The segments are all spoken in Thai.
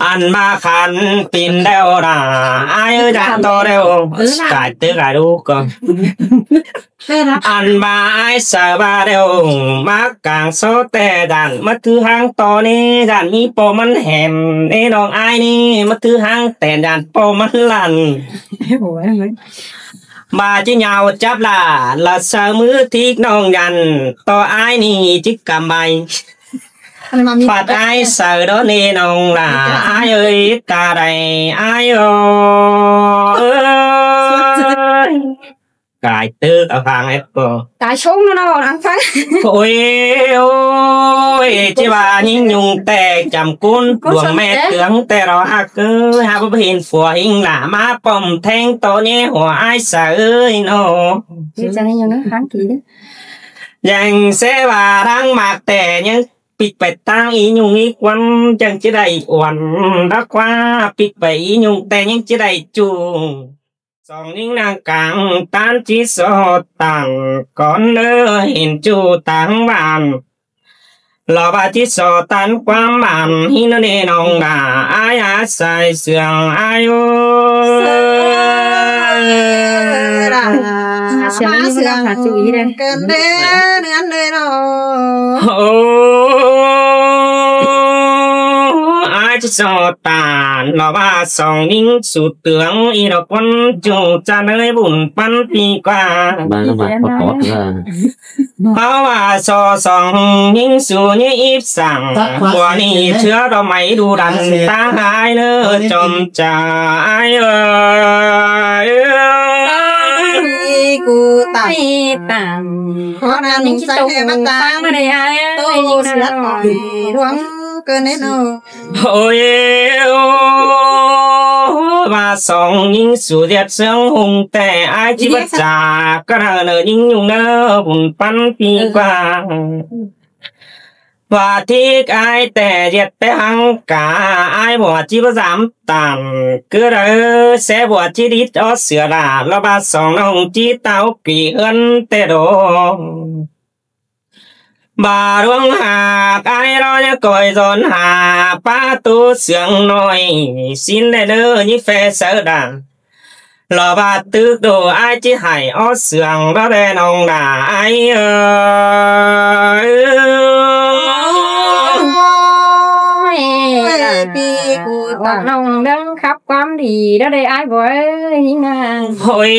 อันมาขันปินเดียวนะอายจะโตเร็วกายตื้อกายดูก่อนอันมาอายสบายเร็วมากลางโซเตดันมาถือหางต่อนี่ดันมีโปมันแหมนี่น้องอายนี่มาถือหางแต่ดันโปมันลั่นมาจิเหยาจับละเสมือที่น้องยันต่ออายนี่จิกกำไมปัดอายเสือโดนนี่น้องล่ะอายเอ้ยตาใดอายโอกายตื้อเอาฟังไอ้ป่กายชงเนาะอังฟังโอ้ยจิว่ายิ่งยุงแต่จำกุนดวงแม่เตืองแต่เราหักหาบ่เห็นฝัวหิงล่ะมาป้อมแทงโตนี้หัวอายเสือเอ้ยเนาะจะให้ยังฟังกี่ยังเสว่ารังมากแต่ยังปิดไปตั้งอียุงอีกวันจังจะได้วันรักว่าปิดไปอียุงแต่ยังจะได้จูสองนิ้งนางกลางตานจีโซต่างก่อนเนื้อเห็นจูต่างบ้านรอบาจีโซตันความมันหินเนนองดาอายาใส่เสื่องอายุเสียงเสื่องหาจุยเลยกันเด้อนั่นเลยเนาะจะสอตานรอว่าสองนิ้งสุดเตืองอีดอกคนจูจะเลยบุญปันปีกว่าบ้านมาขอเพราะว่าสองนิ้งสูนี่อีบสั่งบัวนี่เชื้อเราไม่ดูดันตาหายเนื้อจมใจกูตายต่างเพราะนั้นนิ้งใจมาตางมาได้โตเสือหน่อยดวงเกินเนาะโอ้ยมาสองยิงสู่เดียดเสียงหงแต่อายจิบจากระเนอยิงยุงเนอบุญปันปีกว่าว่าที่อายแต่เดียดแต่หังกาอายบัวจิบสามตันก็เลยเสบัวจิดิดอเสือลาแล้วบาสองน้องจีเต้าปีเอินแต่โดบาดวงหากไอรอจะก่อยจนหาป้าตูเสียงน้อยสินได้เด้อนี่แฟเสดารอบาตึกดูไอจิให้ออเสียงเราได้น้องด่าไอปีกูตักน้องดังขับความดีเราได้ไอบ่อยหิงาโอ้ย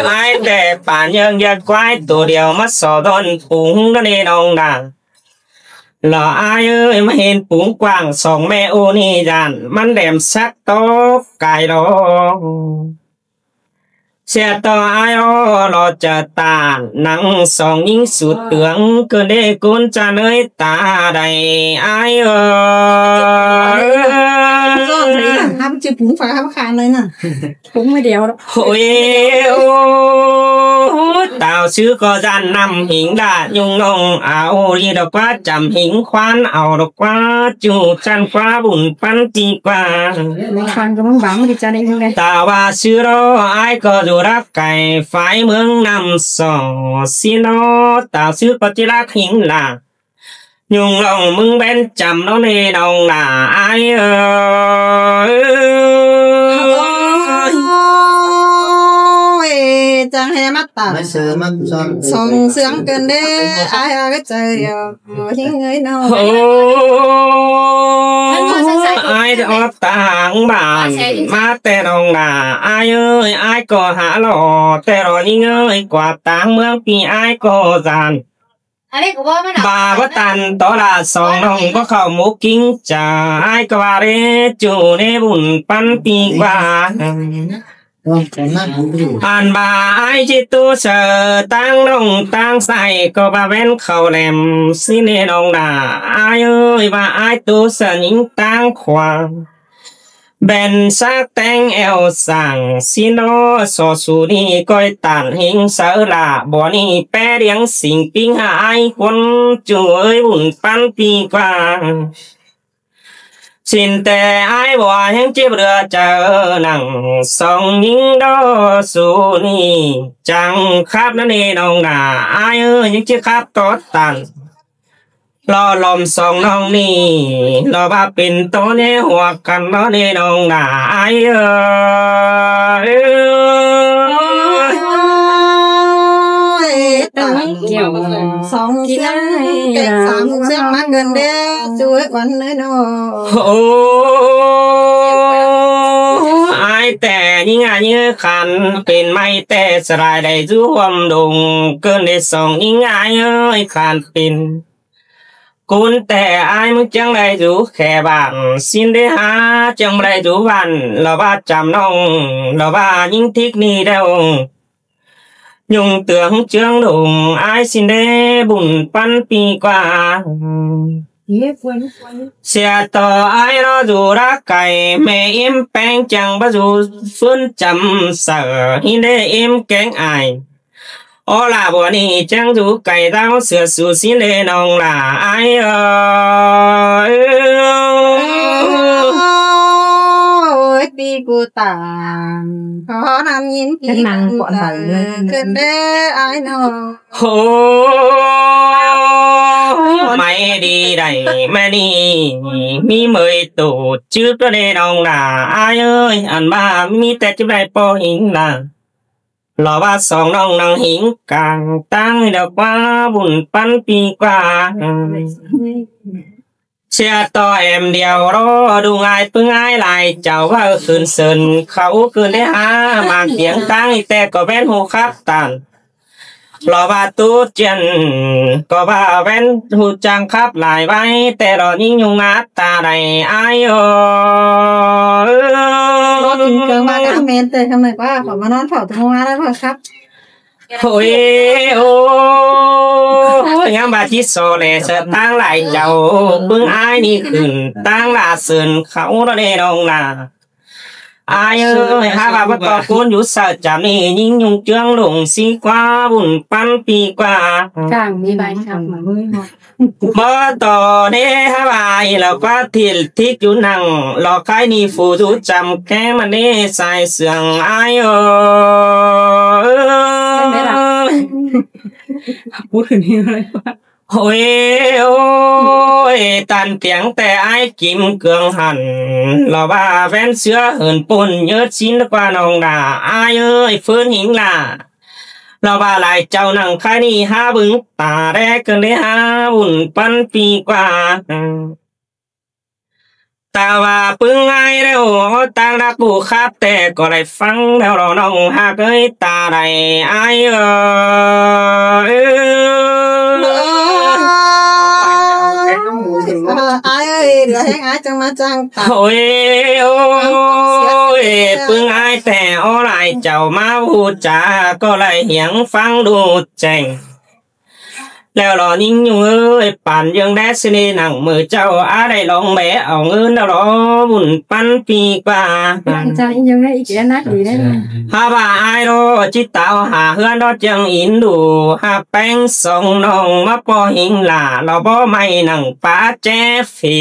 ไอแต่ป่านยังอยากควายตัวเดียวมาสอดอนปุงนั่นเองน้องด่าหล่ออายเอ้ยมาเห็นปุงกว้างสองแม่โอนี่จันมันแดมสักโตไก่ดองเสียต่ออายรอจะตาหนังสองยิงสุดเตืองก็ได้กุนจะเนยตาใดอายทำจืดปุ๋งฟ้าคานเลยน่ะปุ๋งไม่เดียวโอ้ยเต่าชื่อก็จันนำหิงดายุงนงเอาดีดอกว่าจำหิงควานเอาดอกว่าจูจันฟ้าบุญปันตีกว่าควานก็มึงบังไม่ได้จันเองเลยตาว่าชื่อรอไอ้ก็ดูรักไก่ไฟเมืองนำสอสิโนเต่าชื่อก็จิรักหิงลายุงลงมึงเป็นจำน้องนี่น้องน่ะไอ้จังให้มาตาสองเสียงเกินเด้ไอ้ก็ใจทิ้งเงยเนาะไอ้จะออกต่างบ้านมาแต่น้องน่ะไอ้เอ้ยไอ้ก็หาหล่อแต่รอนี่เงยกว่าต่างเมืองปีไอ้ก็จานบาบตันตอลาสองน้องก็เข้ามุกิ้งจ่าไอ้ก็ว่าเรจูในบุญปันปีกว่าอันบาไอจิตูเสตั้งลงตั้งใส่ก็บาเว้นเขาแหลมสิเนนองดาไอเอ้ยบาไอตูเสนิงตั้งความเบนซักแตงเอลสั่งสิโนโซสูนีก้อยตันหิงเสลาบ่อนี่แปรเรียงสิ่งปิ้งหายคนจุยบุญปันปีกว่าสินแต่ไอ้บัวยังเจ็บเรือเจอหนังสองยิงดอสูนี่จังครับนั่นเองน้องน่ะไอ้ยังเจ็บครับตอดตัน รอลมสองน้องนี่รอว่าเป็นตัวในหัวกันรอในน้องหนาเกี่ยวสองเสียงเก็บสามเสียงมาเงินเด้อช่วยวันเลยเนาะโอ้ไอแต่ยิ่งยิ่งขันเป็นไม่แต่สลายได้ร่วมดงเกินได้สองยิ่งขันเป็นกุนแต่ไอ้มึงจังได้ดูแค่บ้านสิ้นได้หาจังได้ดูวันเราว่าจำน้องเราว่ายิ่งทิกนี่เด้อยุงเตืองเจืองดงไอ้สิ้นได้บุญปันปีกว่าเสียต่อไอ้รอดูรักไก่แม่เอ็มแป้งจังบ่ดูฟื้นจำเสือหินได้เอ็มแกงไอโอลาบัวนี่จังดูไก่ดาวเสือสู่สิเลน้องลาไอปีกูตางขอนำยินปีนางปอนใส่เกินเด้ไอ้น้องโหไม่ดีได้แม่นี่มีเมยตูดจื้อตัวเดน้องลาไอเอ้ยอันบ้ามีแต่จะได้ปอหิงลารอว่าสองน้องนางหิงกลางตั้งดอกว่าบุญปันปีกว่าเชียต่อแอมเดียวรอดูง่ายพึ่งง่ายลายเจ้าว่าคืนเสินเขาคืนได้หามาเสียงตั้งแต่ก็แว่นหูครับตันรอว่าตูเจนก็ว่าแว่นหูจังครับหลายไว้แต่รอยิ่งยุงอาตาใดอายโอรถกินเกินมากเมนเตยทำไมว่าขอมานอนเฝ้าทั้งวันแล้วครับโอ้ยโอ้ยังบาที่โซเลเสตั้งหลายเจ้าบึงอายนี่ขึ้นตั้งลาเสินเขาเราได้ลงนาอายเอ้ยหาว่าต่อกูอยู่เสิจำนี่ยิ่งยุงเจืองหลงสีกว่าบุญปันปีกว่าจ้างมีใบขับมาเมื่อบ่ต่อเด้ฮะว่าแล้วก็ทิกอยู่นั่งรอใครนี่ฟูดูจำแค่มันได้ใส่เสื่องอายเอ้ยพูดถึงนี่เลยว่าโอ้ยโอ้ยตันเตียงแต่ไอ้กิมเกืองหันเราว่าแว่นเสือเหินปุ่นเยอะชิ้นกว่าน้องดาอายเอ้ยฟื้นหิงล่ะเราว่าหลายเจ้านั่งใครนี่หาบึงตาแรกเกินได้หาบุญปันปีกว่าแต่ว่าปึงไงแล้วต่างรักผู้ครับแต่ก็ได้ฟังแล้วเราน้องหากเอ้ยตาได้อายเอ้ยเดี๋ยวให้อายจังมาจังตาโอ้ยโอ้ยปึงอายแต่เอาหลายเจ้ามาพูดจาก็เลยเหียงฟังดูแจ้งแล้วรอนิ่งอยู่เอ้ยปั่นยังแดสนี่หนังมือเจ้าอาได้ลองแบะเอาเงินแล้วรอบุญปันปีกว่าใจยังได้อีกนักดีได้หาว่าอายรอจิตเต่าหาเฮือนรอจังอินดูหาแป้งส่งน้องมาปอหิงหล่าเราบ่ไม่หนังป้าเจฟฟี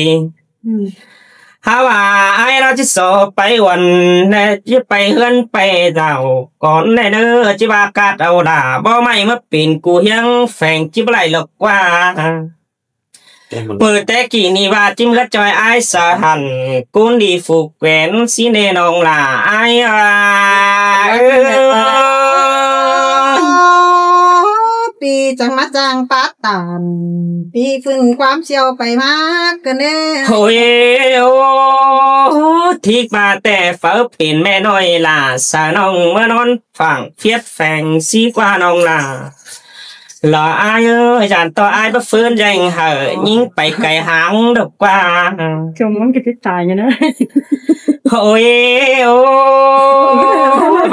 หาว่าไอ้เราจะสอบไปวันจะไปเฮือนไปเจ้าก่อนได้เด้อจิบากาดเอาด่าบ่ไม่มาปีนกูยังแฝงจิบไหลหลอกว่าเปิดแต่กี่นี่ว่าจิ้มกระจอยไอ้สะหันกุนดีฝูกแหวนสีเนนองล่ะไอ้ปีจังมาจังปัดตานปีฟื้นความเชี่ยวไปมากกันเด้โอ้ยโอ้ทิกมาแต่เฝ้าเป็นแม่น้อยล่ะสาน้องเมื่อนอนฟังเฟียดแฝงสีกว่าน้องล่ะรออายเอ้ยจานต่ออายบ่ฟื้นยังเหอะยิ่งไปไกลหางดอกกว่าจมมันก็สิตายอยู่นะโอ้ยโอ้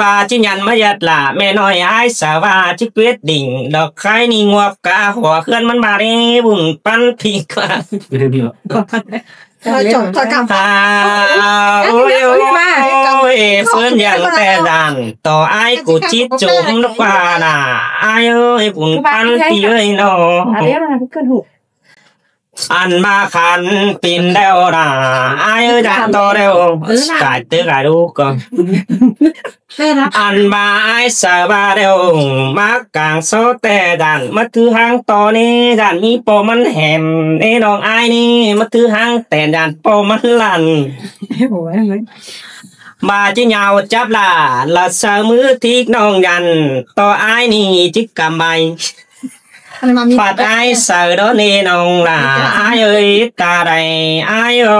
บาจิยันมายัดล่ะแม่น้อยอายสาวาจิเกวดดิ่งดอกไข่นี่งวบกะหัวเคลื่อนมันมาเด้บุญปันพีกว่าจบกรรมโอ้ยเฟินอย่างแต่ดันต่อไอ้กูจิตจมนกว่าน่ะไอ้เอ้ยบุญปันปีเอ้ยน้ออะไรมันขึ้นหู อันมาขันปินแล้วนะอายจะโตเร็วกายตื้อกายดูก่อนอันมาอายสาบาเร็วมากลางโซแต่ดันมาถือหางต่อนี่ดันมีโปมันแหมนี่น้องอายนี่มาถือหางแต่ดันโปมันลั่นมาจิยาวจับละสามือที่น้องยันต่ออายนี่จิกกำไมปัดอายเสือโดนนี่น้องล่ะอายเอ้ยตาใดอายโอ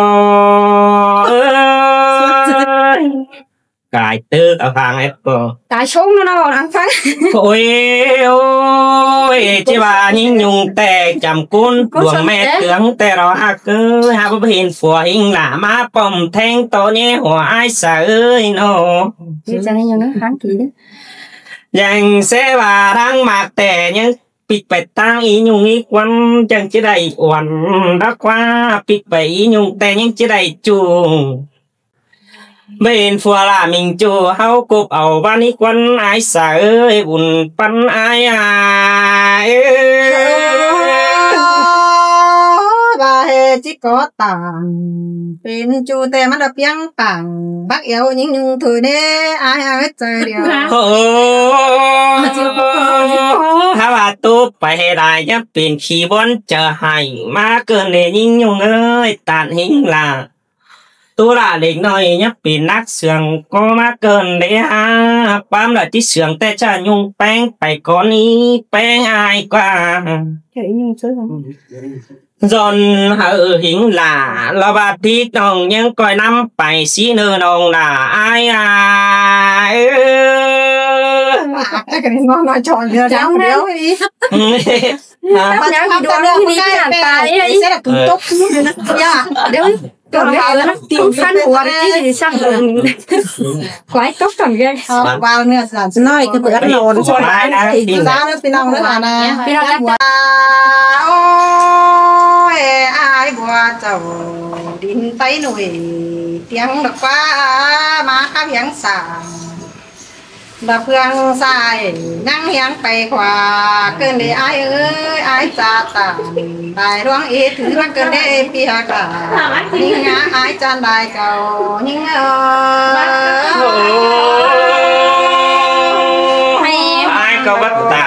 กายตึกเอาฟังไอ้ป่กายชงเนาะอังฟังโอ้ยจิว่ายิ่งยุงแต่จำกุนดวงแม่เตืองแต่เราหักหาบ่เห็นฝัวหิงล่ะมาป้อมแทงโตนี้หัวอายเสือเอ้ยเนาะสิจังยังนะฟังกี่ยังเสว่ารังมากแต่ยังปิดไปตั้งอียุงอีกวันจังจะได้วันรักว่าปิดไปอียุงแต่ยังจะได้จูเบนฟัวละมิงจูเฮากบเอาวันอีกวันอายสาเอ้ยบุญปันอายบาเฮจิก็ต่างเป็นจูแต่มันเพียงต่างบักเอวยิงยุงถุยเด้อายใจเดียวโอ้ถ้าว่าตู้ไปให้ได้จะเป็นขี้บนจะให้มาเกินเลยยิงยุงเอ้ยตัดหิงล่ะตัวละเล็กน้อยยับเป็นนักเสืองก็มาเกินเลยฮะปั๊มละที่เสืองแต่จะยุงแป้งไปก่อนนี้แป้งอายกว่าเฮ้ยยุงซื้อจนหิงล่ะละบาดที่น้องยังก่อยนำไปสีเนื้อน้องล่ะอายแต่กันงอนจอนเดียวเดียวอีปัญญามีตัวเรื่องนี้ที่อ่านตายไอ้เสด็จตุ้มตุ๊กย่าเดี๋ยวก่อนแล้วนะติ่มฟันหัวที่ช่างไว้ตุ๊กก่อนแกวางเนี่ยสารน้อยคือเปิดโหลดชนพี่น้องพี่น้องเรื่องอะไรพี่น้องหัวโอ้ยอายบัวเจ้าดินไปหนุ่ยเตียงดอกฟ้ามาข้าเพียงสามดอกเพื่องใส่นั่งเฮียงไปขวาเกินได้อายเอ้ยอายจ่าตาได้ร่วงอีถือมันเกินได้พี่ฮักยิ่งอายจานได้เก่ายิ่งอายก็วัดตา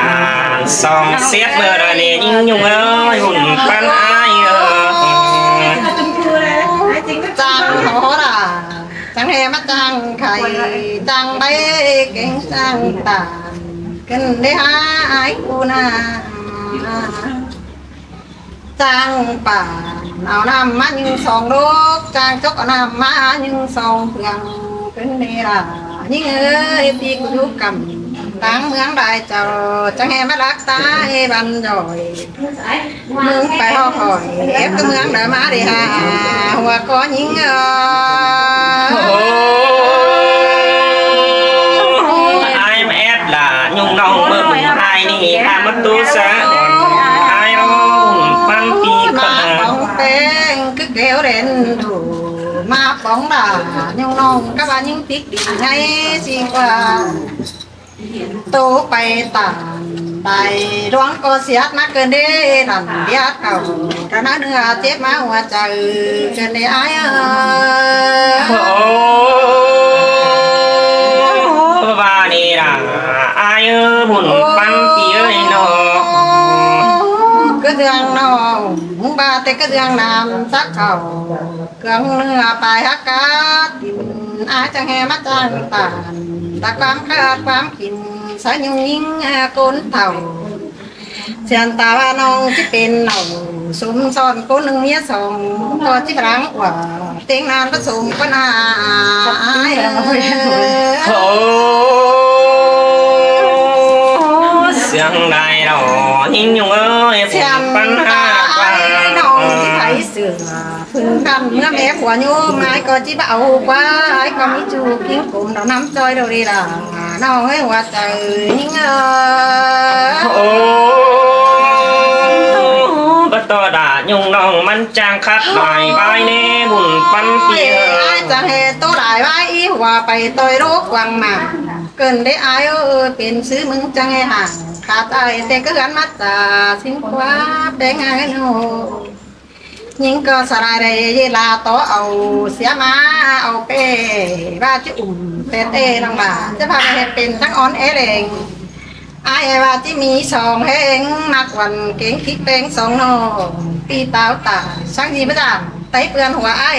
สองเสียดเมื่อไรนี่ยิ่งยุ่งเอ้ยหุ่นปันอายจังหัวด่าจังเฮมาจังไข่จังใบเก่งจังตากันได้หาไอ้กูน่ะจังป่าเอาน้ำมายิงสองลูกจังจกเอาน้ำมายิงสองเพื่อนเป็นเนร่ายิ่งเอ้ยพี่กูยุกำตั้งเมืองได้เจ้าจังเฮมารักตาเฮบันจ่อยมึงไปห่อหอยเอฟก็เมืองเดินมาได้หาหัวก้อนยิงไอ้แม่ล่ะยุ่งน้องเมื่อไอ้นี่ทำมันตัวซะไอ้ร้องฟังปีมาป้องเต้งคือเกลียวเด่นดูมาป้องด่ายุ่งน้องกับว่ายิ่งติดดีไงสิกว่าโตไปต่างไปร้องก็เสียดมาเกินได้ดันเดียดเก่าแต่นั้นเนื้อเจ็บมาหัวใจเกินได้อายว่านี่ล่ะอายบุญปันปีเอ้ยน้องก็เดืองน้องมึงบาแต่ก็เดืองน้ำสักเข่าเครื่องเนื้อไปฮักกาดินอาจังแหมาจังตานตะความขาดความกินสายยุ่งยิ่งโกนเต่าเสียนตาว่าน้องที่เป็นเหล่าสมซ้อนโกนหนึ่งเมียสองพอที่รังกว่าเต็งนานผสมก็น่าอายเสียงได้เรายิ่งยุ่งเอ้ยเสียงปัญหาน้องที่ไทยเสือพึ่งกันเมื่อแม่ผัวโยมไม้ก็จีบเอากว่าไอ้ก็มีจูพิงกลุ่มเราน้ำจอยเราดีล่ะน้องให้หัวใจยิ่งก็ต่อด่ายุ่งน้องมันจางคัดหน่อยใบเน่บุญปันปีจะเหตุตัวได้ไว้หัวไปต่อยโรควังมาเกินได้อายเป็นซื้อมึงจังให้ห่างขาดใจแต่ก็กันมัดตาสิ้นความแต่งงานโน nhưng cơ sở đây là to ẩu xía má ẩu pê và chứ tê tê lòng bàจะพาไปเป็นทั้งอ้อนเอเลงไอ้ว่าที่มีสองเฮงนักวันเก่งคิดเป็นสองโนปีเต้าตาช่างดีพระจันไต้เปื่อนหัวไอ้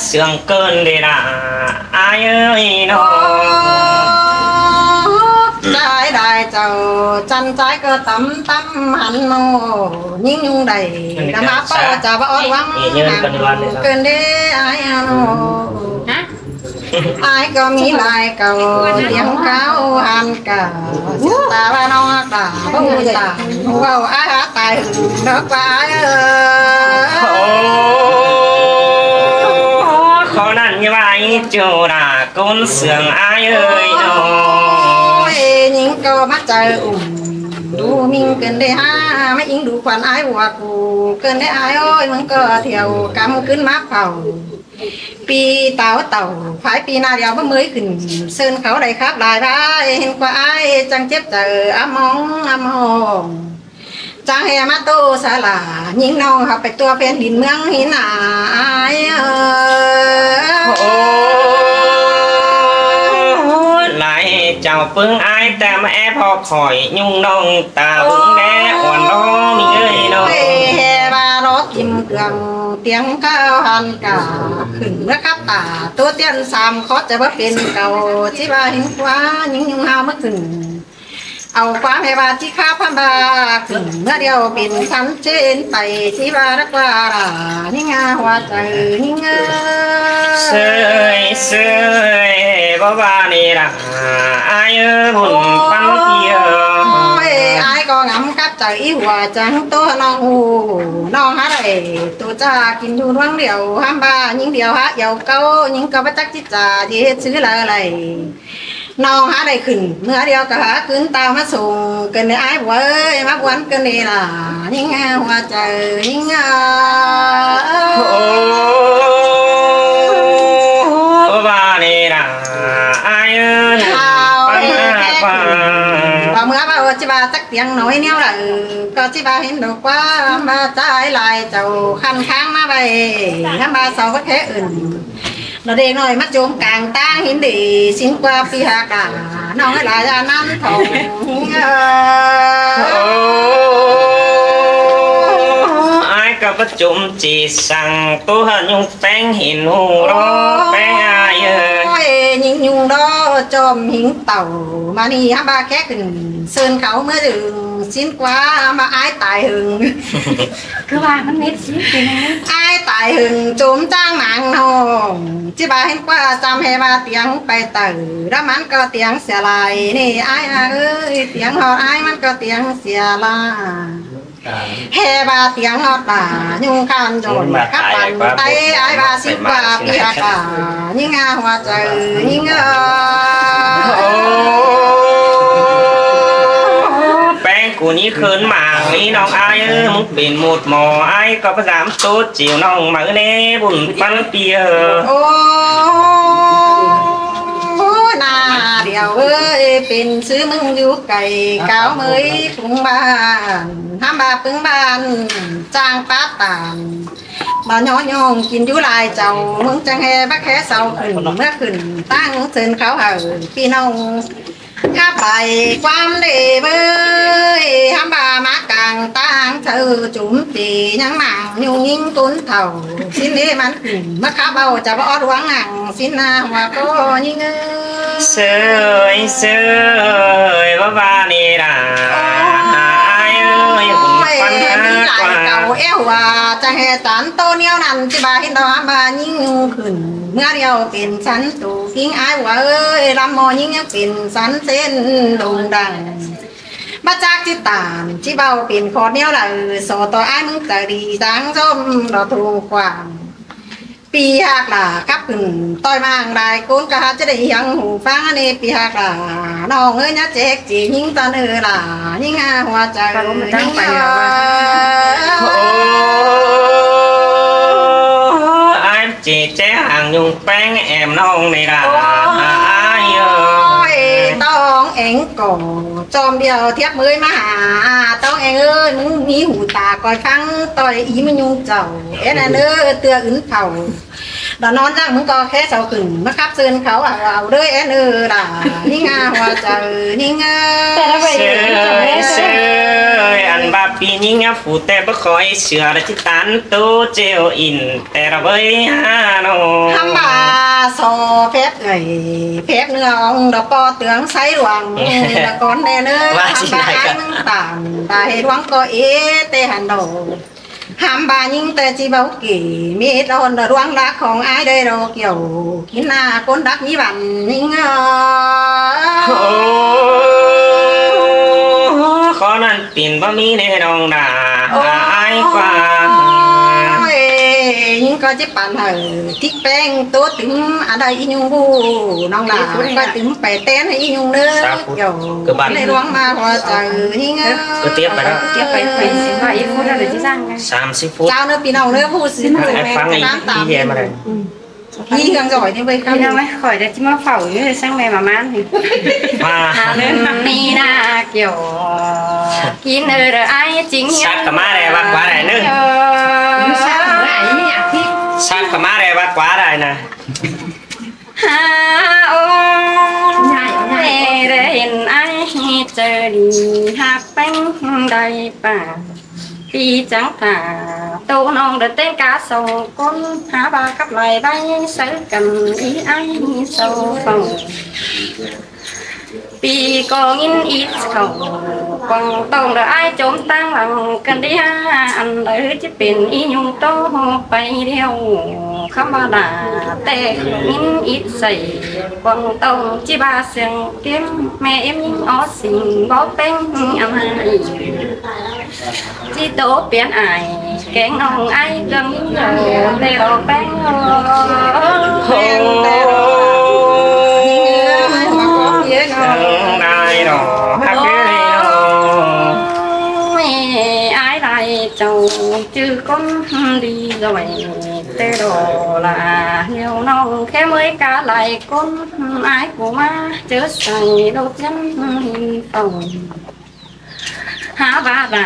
เสื่องเกินเลยนะไอ้เอ้ยน้องได้เจ้าจันใจก็ตั้มหันโนยิ่งยุ่งใดดำมาเป้าจะว่าอ้อนวังเกินได้ไอ้โนไอ้ก็มีลายเก่าเลี้ยงเขาหันกาตาว่าน้องตาบ่ตาว่าไอ้ตายดอกว่าขอนั่นยังไงจูน่ะก้นเสื่องไอ้เอ้ยน้องยิงก็มาเจอดูมิงเกินได้ห้าไม่ยิงดูควันไอ้หัวกูเกินได้ไอ้โอ้ยมึงก็เที่ยวกำขึ้นมาเผาปีเต่าฝายปีนาเดียวเมื่อขึ้นเซินเขาได้ครับลายได้เห็นกว่าไอ้จังเจ็บเจออ้ามองจังแห่มาโตสาลายิงน้องเขาไปตัวเป็นดินเมืองหินไอ้ไหลเจ้าปึ้งไอ้แต่มาแอบพอคอยยุ่งน้องตาบุ้งแน่อ่อนน้องมีเอ้ยน้องแห่บารถกิมเกลืองเตียงข้าวหันกาขึ้นเมื่อครับตาตัวเตียนสามขอจะว่าเป็นเก่าที่ว่าเห็นว่ายิงยุ่งหาเมื่อขึ้นเอาความให้ว่าที่ข้าพันบาขึ้นเมื่อเดียวเป็นชั้นเจนไปที่ว่ารักว่านี่งาหัวใจนี่งาเสยบ่ว่านี่ล่ะไอ้บุญปันเที่ยวไอ้ก็งำกับใจหัวจังตัวน้องหาได้ตัวจ้ากินอยู่ร่วงเดียวห้ามบ้ายิงเดียวฮะเยาเก้ายิงก็ประจักษ์จิตจ่าเย็ดซื้ออะไรน้องหาได้ขึ้นเมื่อเดียวก็หาขึ้นตามมาส่งเกินในไอ้บัวเอ้ยมาบวนเกินนี่ล่ะยิงหัวใจยิงว่านี่ล่ะไอ้เอ้ยพอเมื่อว่าจิบาจักเตียงน้อยเนี้ยล่ะก็จิบาเห็นดอกว่ามาใจลายเจ้าคันค้างมาไปทำมาเสาก็แค่อื่นเราเด็กหน่อยมาโจมกลางตั้งหินดีสิ้นกว่าปีหากาน้องหลายน้ำทองไอ้กับประจุมจีสั่งตัวหันยุงแป้งหินหูรอแป้งไอ้ยิงยุงดอจอมหิงเต่ามานี่ฮะบาแค่ขึ้นเซินเขาเมื่อถึงสิ้นกว่ามาไอ้ตายหึงคือว่ามันเม็ดสิเป็นไงไอ้ตายหึงโจมจ้างหนังนองจิบาเห็นกว่าจำให้มาเตียงไปตื่นแล้วมันก็เตียงเสียลายนี่ไอ้เอ้ยเตียงหอไอ้มันก็เตียงเสียลายเฮบาเตียงหอตายุงคันโจนขับปั่นไตไอ้บาสิบกว่าปีอากายิ่งงาหัวใจยิ่งแป้งกูนี้คืนหมางนี่น้องไอ้มึงเป็นหมดหมอไอ้ก็พยายามโตจิ๋วน้องมาเล่บุญปันเปียโอ้นาเดียวเอ้ยเป็นซื้อมึงอยู่ไก่เก้าเมยปรุงบ้านทำบาปึงบ้านจ้างป้าตานมาย้อนกินอยู่ลายเจ้ามึงจังแห่บักแค่เสาขึ้นเมื่อขึ้นตั้งเชิญเขาพี่น้องข้าไปความเดือบทำบามากลางตั้งเธอจุ่มตียังหมางยุ่งยิ่งตุ้นเท่าสิ้นนี้มันเมื่อข้าเบาจะบ่อดวงหังสิ้นนาหัวก็ยิ่งเสยว่านี่ล่ะปัญหาเก่าเอวว่าจะเหตุการณ์โตเนียวนั้นที่บาหินดอมายิ่งขึ้นเมื่อเดียวเป็นสันตูพิงไอ้ว่าเอ้ยลำมอยิ่งเป็นสันเส้นลงดังมาจากที่ตามที่เบาเป็นคอเนียวเลยสอต่อไอ้มึงจะดีจังส้มดอกทูความปีหักล่ะกับขึ้นต่อยมางได้ก้นกะจะได้ยังหูฟังในปีหักล่ะน้องเอ้ยนะเจ๊กจียิ่งตาเนื้อล่ะยิ่งหัวใจยิ่งไอ้จีเจ๊ห่างยุงแป้งแอมน้องในล่ะต้อง เองก็จอมเดียวเทียบมือมาหาต้องเองเอ้ยมึงมีหูตาก่อยฟังต่อยอีมันยุงเจ้าเอ็นเด้อเตืออึนเผาดอนอนจังมึงก็แค่เสาขึ้นมาขับเซินเขาเอาเด้อเอ็นล่ะนี่งาหัวใจนี่งาเสยอันบาปีนี้งาฟูแต่บ่คอยเชื่อละจิตันโตเจลอินแต่ระเบยหาโนทำบาซอเพชรเอ้ยเพชรเนื้อองดอกปอเตืองไสหลวงตะกอนแน่เด้อทำบาให้มึงตามตาให้หลวงก็เตหันโดหามบายิงแต่จีเบากี่มีตอนดวงรักของอ้ายได้ดอกเกี่ยวกินหน้าคนรักมีบันยิงขอนั้นปิ่นบ่มีในดองดาอ้ายกว่ายิงก็จะปั่นเหอทิกแป้งตัวตึงอะไรอียุงบูน้องหลาก็ตึงไปเต้นให้อียุงเด้อเกี่ยวในหลวงมาพอใจยิงก็เตียบไปแล้วเตียบไปสิว่าอีฟุตอะไรที่สร้างไง30ฟุตเจ้าเด้อพี่น้องเด้อพูดสิฟังน้ำตามพี่เฮืองจ่อยนี่เว้ยพี่น้องไหมข่อยได้ที่มาเฝ้าอยู่สร้างแม่มามันมาเรื่องนี้น่าเกี่ยวกินไอ้จริงชักกะมาได้วัดกว่าได้นึงชักไหนเนี่ยพี่ชักกะมาได้วัดกว่าได้นะฮาโอ้เห็นไอ้เจอดีหักเป็นได้ป่าพี่จังตาโตน้องเดินเต้นกาส่งก้นหาบากับไหลใบซื้อกันอีไอ้โซฟงปีก็งินอีเขากองต้องเดไอ้โจมตั้งหลังกันได้อันหรือจะเป็นอียุงโตไปเดียวคำบาดาแต่งินอีใส่กองต้องจีบาเสียงเตี้ยมแม่เอ็มยิงอ้อสิ่งบอกเป็นอะไรจีโตเปลี่ยนไอแกงน้องไอ้เรื่องนี้แต่เราแป้งได้ดอกฮักเด้อแม่อ้ายได้เจ้าชื่อคนดีrồiแต่ดอล่ะเหี่ยวน้องแค่mới cả lại con ai của ma chớ say đột nhân phòng há ba bà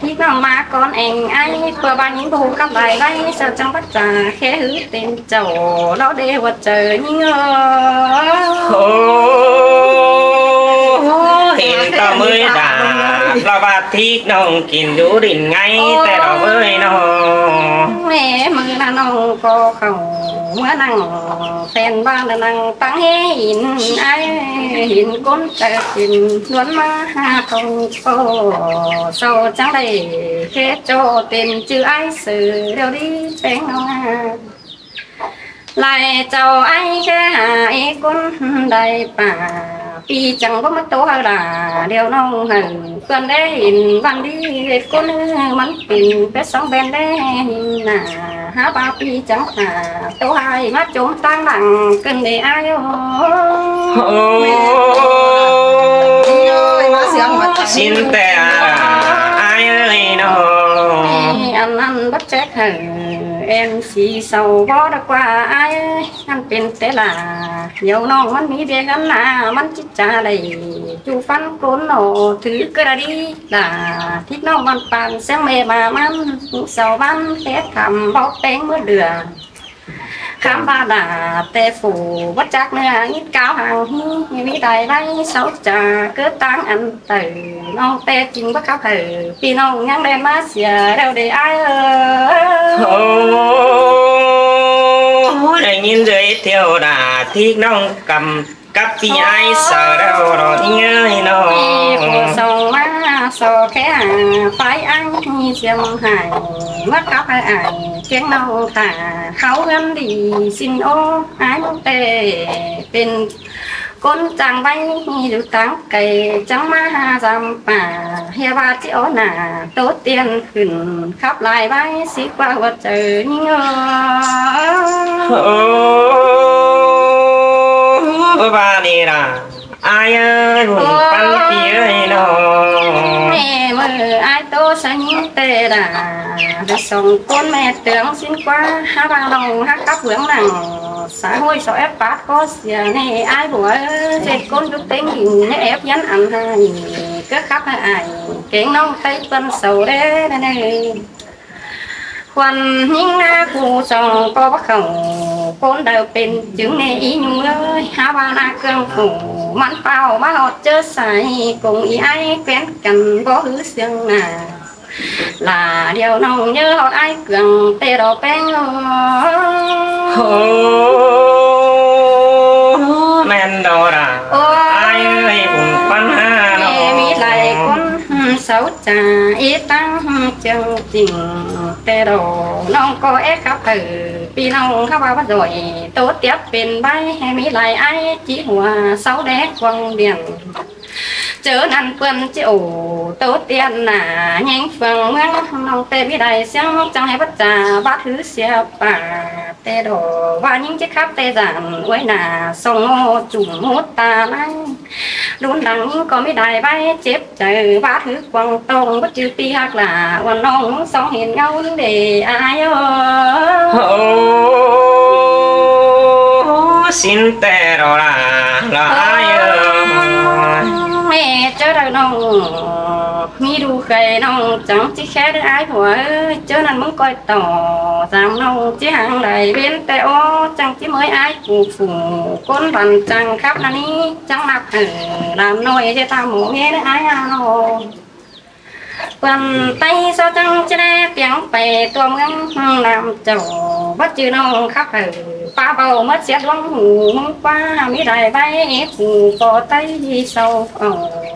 พี่น้องมาก่อนเองไอ้เพื่อบ้านยิงบูกับไหลไล่เสิร์ฟจังปัจจาแค่หื้อเต็มเจ้าเราเดว่าเจอยิงเห็นต่อมือด่าเราบาดที่น้องกินดูดินไงแต่เราเอ้ยน้องแม่มือน้องก็เขาเมื่อนั่งแฟนบ้านนั่งตั้งให้หินไอ้หินก้นเจอกินล้วนมาหาทองโตโซจังได้แค่โจเต็มชื่อไอ้สื่อเดี๋ยวนี้เป็นเอาไล่เจ้าไอ้แค่หาไอ้ก้นได้ป่าปีจังก็มาโตหลาเดี๋ยวน้องหันเพื่อนได้เห็นวันดีก้นมันเป็นเป็ดสองแบนได้น่ะหาบาปีจังหาโตให้มาโจมตั้งหลังกันได้ไอ้มาเสียงมาสินแต่ไอ้เอ้ยน้องอันนั้นบัดแจ๊กเหรอเอ็มสีเศร้าบ่ได้กว่าไอ้อันเป็นแต่ละเดี๋ยวน้องมันมีเบียกันหน้ามันจิตใจได้จูฟันโกนโนถือกระดีด่าที่น้องมันปานเสียงเมมามันเศร้ามันแค่ทำบอกแป้งเมื่อเดือนคำบาดาแต่ฝูวัดจักเนื้องิดก้าวห่างหิมีได้ไรเศร้าจะเกิดตั้งอันตื่นน้องแต่จริงว่าเขาเถอพี่น้องยังได้มาเสียเราได้ไอ้ได้ยินเลยเที่ยวด่าที่น้องกำกับพี่ไอ้เสือเรารอที่เงยน้องส่งมาส่งแค่ไฟอันเสียมหายเมื่อเขาให้อ่านเสียงน้องขาเขาเงินดีสินโอ้ไอ้เตเป็นก้นจังใบดูตั้งไก่จังมาจำป่าเฮียบาจิโอหนาโตเตียนขึ้นขับลายใบสิกว่าว่าเจอเงอบานีล่ะไอ้หุ่นปันปีเอ้ยน้องแม่มือไอ้โตสัญเตระได้ส่งก้นแม่เตืองสิ้นกว่าหาบาลงหากับเหลืองหนัง สายห้อยสอแอบปาดก็เสียในอายบัวเจ็ดก้นยุกเต็งหินแอบยันอันหายก็ขับให้อายเก่งน้องไทยเป็นเสาเด้นั่นเองควันยิ่งหน้ากูจองก็ว่าเขาคนเดิมเป็นจึงในอีหนุ่มเลยหาว่าหน้าเครื่องผูมันเป่ามาหอดเจอใส่กงอีไอ้แกล้งกันบ่หือเสียงหน้าลาเดียวน้องเยอะหอดไอ้เกลืองเตะดอกแป้งโอ้แม่นดอราไอ้บุญปัญหาเนาะมีหลายคนเสาจ่าอีตั้งจังจริงแต่ดอกน้องก็เอ๊ะครับพี่น้องเขาว่าโดยโตเตียบเป็นใบให้มีหลายไอ้จีหัวเสาแดกวังเดียงเจอนั่นเปิ้นจิโอโตเตียนหน้าแยงเฟืองเมืองน้องแต่มีได้เสียงจังให้พระจ่าบาถือเสียป่าแต่ดอกว่ายิ่งจะขับแต่จานไว้หน้าส่งจุ่มมุดตาไล่รุนดังก็ไม่ได้ใบเจ็บใจบาถือกวางตรงบ่จือปีหักหล่าวันน้องสองเห็นเงาเดอายโอ้สินแต่รอละอายแม่เจอได้น้องมีดูใครน้องจังจิแค่ได้อายหัวเจอนั่นมึงก้อยต่อสามน้องจิห่างได้เว้นแต่โอ้จังจิเมื่อยอายกูฝูก้นรันจังครับนั่นนี้จังนักรำน้อยจะตามหมูเงี้ยได้อายเอาวันไต่ซอจังจะได้เปียงไปตัวเมืองนำเจ้าบัดจือน้องครับป้าเบาเมื่อเสียดวงหูมึงป้ามีได้ใบหูก่อไต่เศร้า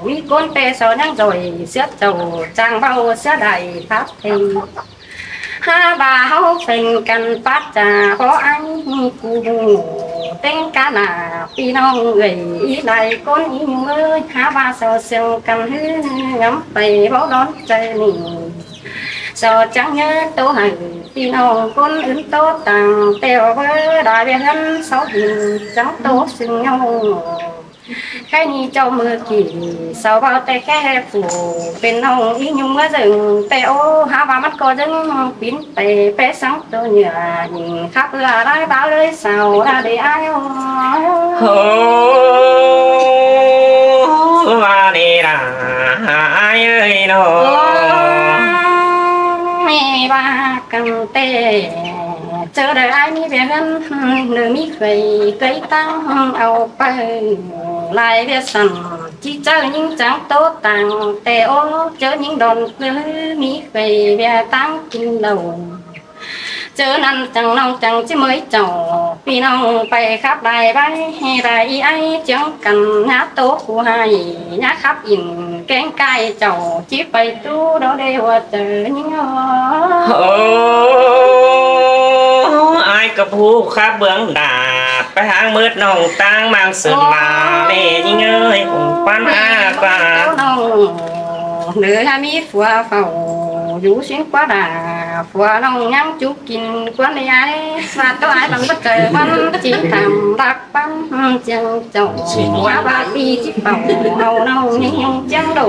มีก้นเปเศร้ายังจ่อยเสียเจ้าจางเบาเสียได้ทับเองห้าบาเขาเป็นกันปัดจ่าเพราะอันกูเต็งกาหนาพี่น้องเอ๋ยไหลก้นอิงเลยหาบาเศร้าเสียงกันฮืองำไปบ่ร้อนใจนี่เศร้าจังเยอะโตหันพี่น้องก้นอื่นโตต่างเตียวเบอได้เบี้ยหันเศร้าหินจังโตซึ่งเงาแค่นี้เจ้ามือกี่สาวเบาแต่แค่ฝูเป็นน้องอียุ่งเมื่อจึงแต่โอ้หาว่ามันก็จึงปิ้นไปเป๊ะสังตัวเหนือยิงขับลาได้เบาเลยสาวได้อายโอ้ว่าดีล่ะอายเอ้ยเนาะไม่ว่ากันเตเจอได้มีเบี้ยกันหรือมีเคยตั้งเอาไปลายเบี้ยสั่นจีเจอยิ่งจังโตต่างแต่โอ้เจอยิ่งดอนหรือมีเบี้ยตั้งกินเหล้าเจอนั่นจังน้องจังจิmớiเจ้าพี่น้องไปครับได้ใบให้ได้ไอ้จังกันนับโต๊ะผู้ให้นะครับอินแกงไก่เจ้าจิไปตู้ดอเดว่าเจอยิ่งโอ้ไอ้กับผู้ครับเบื้องดาไปหางมืดน้องตั้งมังสือมาเน่ยิ่งเอ้ยผมปันหากว่าเหนือมีฝัวเฝ้าอยู่เสียงกว่าด่าฝัวน้องยังจุกกินกวนได้สาตัวไอ้บังบัดเจอมันจีทำรักปั้นจังเจ้าว่าบาปีจิเป่าเอาน้องยังจังดุ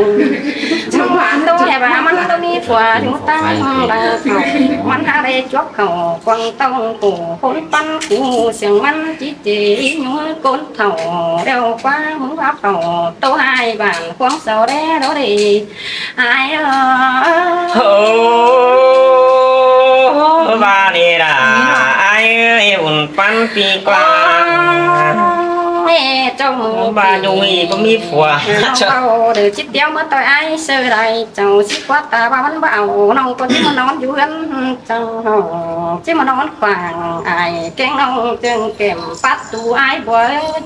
ช่างหวานตัวแห่มันตัวมีฝัวอยู่ตั้งดังเขามันหาได้จบเขากวางต้องกูคนปั้นกูเสียงมันจีเจียัวก้นเถ่าเร็วกว่ามึงรับเป่าตัวให้บ้านควงเสาได้เราดีไอ้โอ้บานีล่ะไอ้อุ่นปันปีกว่าแม่เจ้ามือบาอยู่อีก็มีผัวเจ้าเดือดจิตเดียวเมื่อต่อยไอ้เสือใดเจ้าสิกว่าตาบ้ามันเบาน้องคนที่มานอนอยู่กันเจ้าที่มานอนขวางไอ้แกงน้องจึงเก็บปัดตูไอ้บัว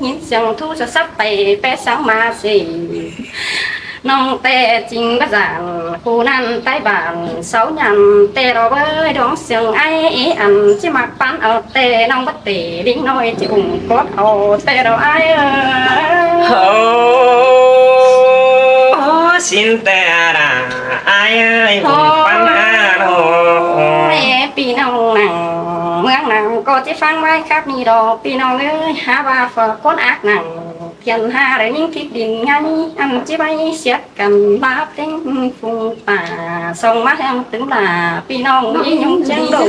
ยินเสียงทูจะซับไปเป๊ะสังมาสิน้องแต่จริงบ้านผู้นั้นใต้บ้านเสาหยันแต่เราเอ้ยดวงเสียงไอ้อันที่มักปั้นเอาแต่น้องบัดเตะดิ้งน้อยที่อุ่นกดเอาแต่เราไอ้โอ้สินแต่ละไอ้อุ่นปั้นอาโนปีน้องหนังเมืองหนังก็จะฟังไว้ครับนี่ดอกปีน้องเอ้ยหาว่าฝากคนอักหนัง ท kiện hà để những thịt đình ngay ăn chỉ bay xét cầm ba tiếng phùng tà sông mắt em tính là pi nong ý nhung chân đồ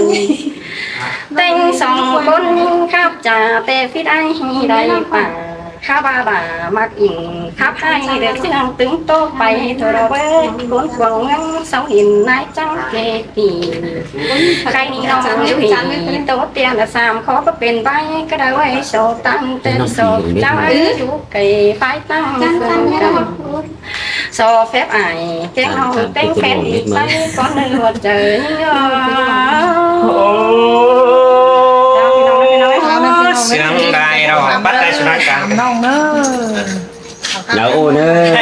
tên sông bốn khắp trà tê phía đây đây bà khá ba bà mặc ỉn khắp hai được chương tướng tô bay thôi đâu với cuốn quần ngắn sáu hình nai trắng kề kỳ cái này nó nếu thì tốt tiền là làm khó có tiền bay cái đầu ấy sổ tăng tên sổ cháu ấy chú kỳ phái tăng sổ phép ai tiếng hồng tiếng khen tay con nửa trời sướng đây đâu bắt tay xuống cả nông nữa lẩu nữa